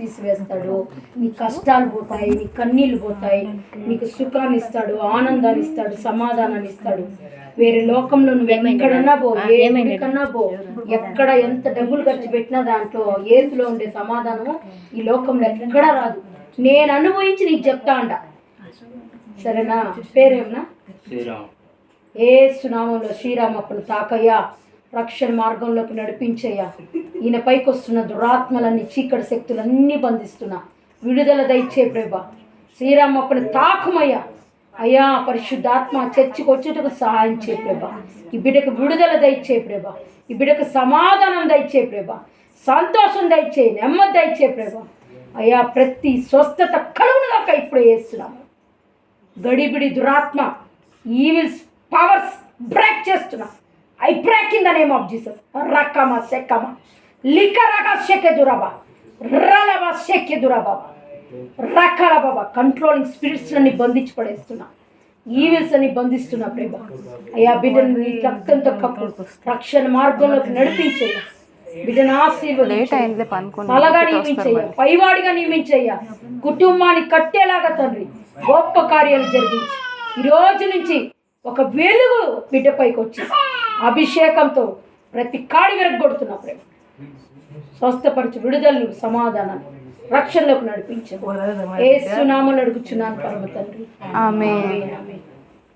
తీసివేస్తాడు. నీ కష్టాలు పోతాయి, నీ కన్నీళ్ళు పోతాయి, నీకు సుఖాన్ని ఇస్తాడు, ఆనందాన్ని ఇస్తాడు, సమాధానాన్ని ఇస్తాడు. వేరే లోకంలో నువ్వు ఎక్కడన్నా పో, ఎక్కడికన్నా పో, ఎక్కడ ఎంత డబ్బులు ఖర్చు పెట్టినా దాంట్లో ఏసులో ఉండే సమాధానము ఈ లోకంలో ఎక్కడా రాదు. నేను అనుభవించి నీకు చెప్తా అంట. సరేనా? పేరేమన్నా? ఏసు నామంలో శ్రీరామప్పను తాకయ్యా, రక్షణ మార్గంలోకి నడిపించయ్యా. ఈయన పైకి వస్తున్న దురాత్మలన్నీ, చీకటి శక్తులన్నీ బంధిస్తున్నా, విడుదల దయచే ప్రభా. శ్రీరామప్పని తాకుమయ్యా. అయ్యా పరిశుద్ధాత్మ చర్చికి వచ్చేటకు సహాయం చేయ ప్రభా. ఈ బిడ్డకు విడుదల దయచే ప్రభా. ఈ బిడ్డకు సమాధానం దయచే ప్రభా. సంతోషం దయచే, నెమ్మది దయచే ప్రభా. అయ్యా ప్రతి స్వస్థత కలుగునుగాక ఇప్పుడు వేస్తున్నాము. గడిబిడి దురాత్మ ఈవిల్స్ పవర్స్ బ్రేక్ చేస్తున్నా. I break in the name of Jesus. రకమ సెక్కమ లిక రక శెకె దురబా రలబ శెకె దురబా రకల బాబా. కంట్రోలింగ్ స్పిరిట్స్ అన్ని బంధించి పడేస్తున్నా, ఈవిల్స్ అని బంధిస్తున్నా ప్రభా. అయ్యా బిడ్డను నీ రక్తంతో కప్పు, రక్షణ మార్గంలోకి నడిపించయ్యా. బిడ్డను ఆశీర్వదించయ్యా, తలగా నియమించయ్యా, పైవాడిగా నియమించయ్యా. కుటుంబాన్ని కట్టేలాగా తండ్రి గొప్ప కార్యాలు జరిగించి ఈ రోజు నుంచి ఒక వెలుగు బిడ్డపైకి వచ్చి అభిషేకంతో ప్రతి కాడి విరగొడుతున్నా ప్రేమ. స్వస్థపరచు, విడుదలను, సమాధానాన్ని, రక్షణలోకి నడిపించు. యేసు నామములో అడుగుచున్నాను పరమ తండ్రి. ఆమేన్.